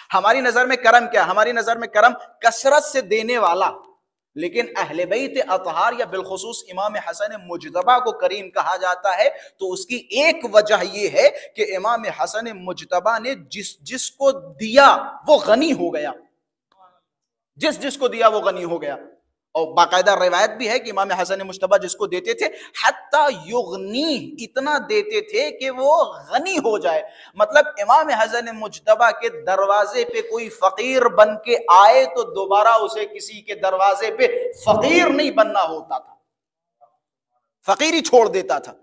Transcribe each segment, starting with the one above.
ہماری نظر میں کرم کیا؟ ہماری نظر میں کرم کثرت سے دینے والا، لیکن اہل بیت اطہار یا بالخصوص امام حسن مجتبی کو کریم کہا جاتا ہے، تو اس کی ایک وجہ یہ ہے کہ امام حسن مجتبی نے جس کو دیا وہ غنی ہو گیا، جس کو دیا وہ غنی ہو گیا۔ اور باقاعدہ روایت بھی ہے کہ امام حسن مجتبی جس کو دیتے تھے حتی یغنی، اتنا دیتے تھے کہ وہ غنی ہو جائے۔ مطلب امام حسن مجتبی کے دروازے پہ کوئی فقیر بن کے آئے تو دوبارہ اسے کسی کے دروازے پہ فقیر نہیں بننا ہوتا تھا، فقیر ہی چھوڑ دیتا تھا۔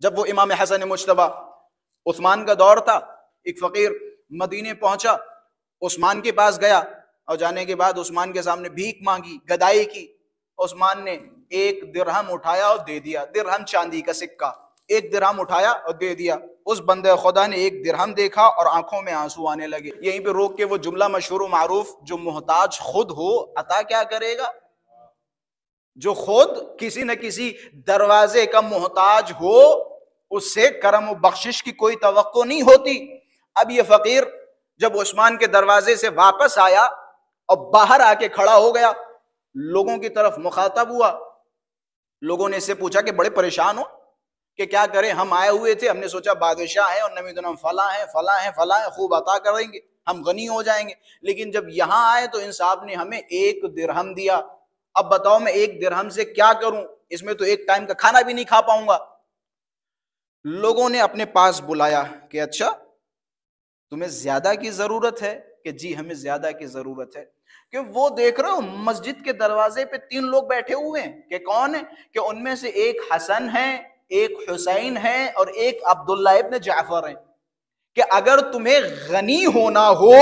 جب وہ امام حسن مجتبی، عثمان کا دور تھا، ایک فقیر مدینے پہنچا، عثمان کے پاس گیا اور جانے کے بعد عثمان کے سامنے بھیک مانگی، گدائی کی۔ عثمان نے 1 درہم اٹھایا اور دے دیا، درہم چاندی کا سکہ، 1 درہم اٹھایا اور دے دیا۔ اس بندے خدا نے 1 درہم دیکھا اور آنکھوں میں آنسو آنے لگے۔ یہیں پہ روک کے وہ جملہ مشہور و معروف، جو محتاج خود ہو عطا کیا کرے گا؟ جو خود کسی نہ کسی دروازے کا محتاج ہو اس سے کرم و بخشش کی کوئی توقع نہیں ہوتی۔ اب یہ فقیر جب عثمان کے دروازے سے واپس آیا اور باہر آ کے کھڑا ہو گیا، لوگوں کی طرف مخاطب ہوا۔ لوگوں نے اس سے پوچھا کہ بڑے پریشان ہو کہ کیا کریں، ہم آئے ہوئے تھے، ہم نے سوچا بادشاہ ہیں اور نبی ہم فلاں ہیں فلاں ہیں فلاں ہیں، خوب عطا کریں گے، ہم غنی ہو جائیں گے، لیکن جب یہاں آئے تو ان صاحب نے ہمیں 1 درہم دیا۔ اب بتاؤ میں 1 درہم سے کیا کروں؟ اس میں تو 1 ٹائم کا کھانا بھی نہیں کھا پاؤں گا۔ لوگوں نے اپنے پاس بلایا کہ اچھا تمہیں زیادہ کی ضرورت ہے؟ کہ جی ہمیں زیادہ کی ضرورت ہے۔ کہ وہ دیکھ رہے ہو مسجد کے دروازے پہ 3 لوگ بیٹھے ہوئے ہیں، کہ کون ہیں؟ کہ ان میں سے ایک حسن ہے، ایک حسین ہے اور ایک عبداللہ ابن جعفر ہیں، کہ اگر تمہیں غنی ہونا ہو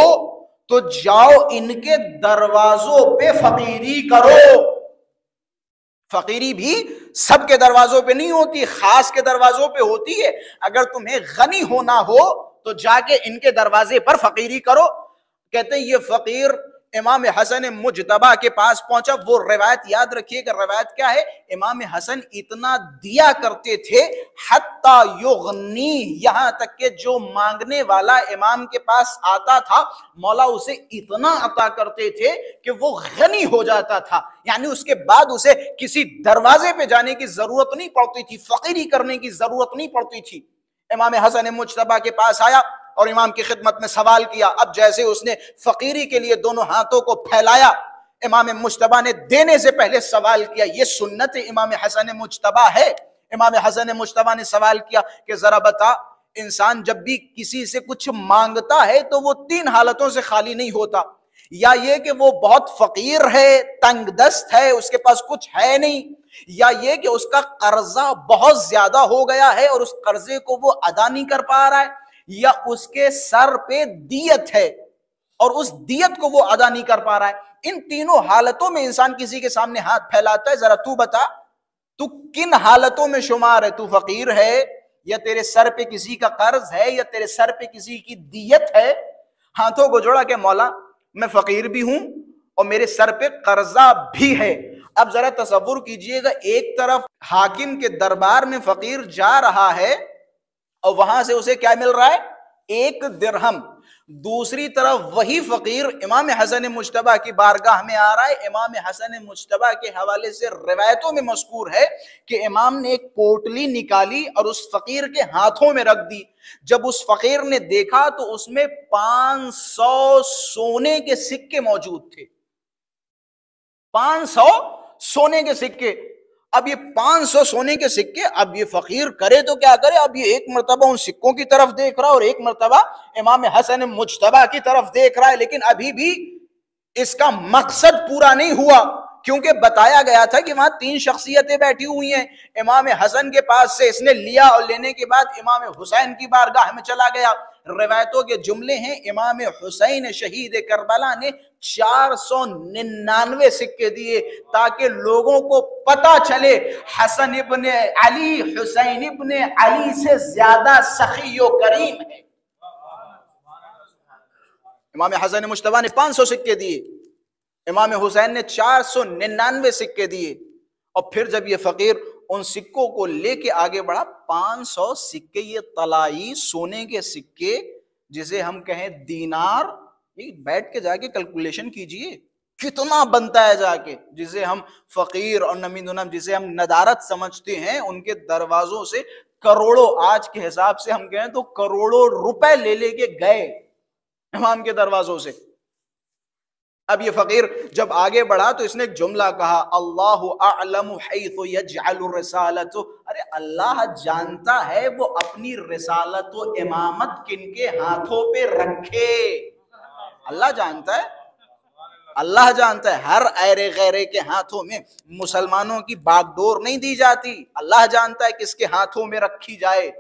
تو جاؤ ان کے دروازوں پہ فقیری کرو۔ فقیری بھی سب کے دروازوں پہ نہیں ہوتی، خاص کے دروازوں پہ ہوتی ہے۔ اگر تمہیں غنی ہونا ہو تو جا کے ان کے دروازے پر فقیری کرو۔ کہتے ہیں یہ فقیر امام حسن مجتبی کے پاس پہنچا۔ وہ روایت یاد رکھیے کہ روایت کیا ہے، امام حسن اتنا دیا کرتے تھے حتی یغنی، یہاں تک کہ جو مانگنے والا امام کے پاس آتا تھا مولا اسے اتنا عطا کرتے تھے کہ وہ غنی ہو جاتا تھا، یعنی اس کے بعد اسے کسی دروازے پہ جانے کی ضرورت نہیں پڑتی تھی، فقیری کرنے کی ضرورت نہیں پڑتی تھی۔ امام حسن مجتبی کے پاس آیا اور امام کی خدمت میں سوال کیا۔ اب جیسے اس نے فقیری کے لیے دونوں ہاتھوں کو پھیلایا، امام مجتبی نے دینے سے پہلے سوال کیا۔ یہ سنت امام حسن مجتبی ہے۔ امام حسن مجتبی نے سوال کیا کہ ذرا بتا، انسان جب بھی کسی سے کچھ مانگتا ہے تو وہ 3 حالتوں سے خالی نہیں ہوتا، یا یہ کہ وہ بہت فقیر ہے، تنگ دست ہے، اس کے پاس کچھ ہے نہیں، یا یہ کہ اس کا قرضہ بہت زیادہ ہو گیا ہے اور اس قرضے کو وہ ادا نہیں کر پا رہا ہے، یا اس کے سر پہ دیت ہے اور اس دیت کو وہ ادا نہیں کر پا رہا ہے۔ ان تینوں حالتوں میں انسان کسی کے سامنے ہاتھ پھیلاتا ہے۔ ذرا تو بتا تو کن حالتوں میں شمار ہے؟ تو فقیر ہے، یا تیرے سر پہ کسی کا قرض ہے، یا تیرے سر پہ کسی کی دیت ہے؟ ہاتھوں کو جوڑا کہ مولا میں فقیر بھی ہوں اور میرے سر پہ قرضہ بھی ہے۔ اب ذرا تصور کیجئے گا، ایک طرف حاکم کے دربار میں فقیر جا رہا ہے اور وہاں سے اسے کیا مل رہا ہے؟ 1 درہم۔ دوسری طرف وہی فقیر امام حسن مجتبی کی بارگاہ میں آ رہا ہے۔ امام حسن مجتبی کے حوالے سے روایتوں میں مذکور ہے کہ امام نے ایک پوٹلی نکالی اور اس فقیر کے ہاتھوں میں رکھ دی۔ جب اس فقیر نے دیکھا تو اس میں 500 سونے کے سکے موجود تھے۔ 500 سونے کے سکے۔ اب یہ 500 سونے کے سکے، اب یہ فقیر کرے تو کیا کرے؟ اب یہ ایک مرتبہ ان سکوں کی طرف دیکھ رہا اور ایک مرتبہ امام حسن مجتبی کی طرف دیکھ رہا ہے، لیکن ابھی بھی اس کا مقصد پورا نہیں ہوا، کیونکہ بتایا گیا تھا کہ وہاں 3 شخصیتیں بیٹھی ہوئی ہیں۔ امام حسن کے پاس سے اس نے لیا اور لینے کے بعد امام حسین کی بارگاہ میں چلا گیا۔ روایتوں کے جملے ہیں، امام حسین شہید کربلا نے 499 سکے دیے تاکہ لوگوں کو پتا چلے حسن ابن علی حسین ابن علی سے زیادہ سخی و کریم ہے۔ امام حسن مجتبی نے 500 سکے دیے، امام حسین نے 499 سکے دیے، اور پھر جب یہ فقیر ان سکوں کو لے کے آگے بڑھا، 500 سکے، یہ طلائی سونے کے سکے جسے ہم کہیں دینار یہ بیٹھ کے جا کے کیلکولیشن کیجئے کتنا بنتا ہے جا کے، جسے ہم فقیر اور نمین جسے ہم ندارت سمجھتے ہیں، ان کے دروازوں سے کروڑوں، آج کے حساب سے ہم کہیں تو کروڑوں روپے لے کے گئے امام کے دروازوں سے۔ اب یہ فقیر جب آگے بڑھا تو اس نے ایک جملہ کہا، اللہ اعلم حیث یجعل الرسالۃ، ارے اللہ جانتا ہے وہ اپنی رسالت و امامت کن کے ہاتھوں پہ رکھے، اللہ جانتا ہے، اللہ جانتا ہے، ہر ایرے غیرے کے ہاتھوں میں مسلمانوں کی باغ ڈور نہیں دی جاتی، اللہ جانتا ہے کس کے ہاتھوں میں رکھی جائے۔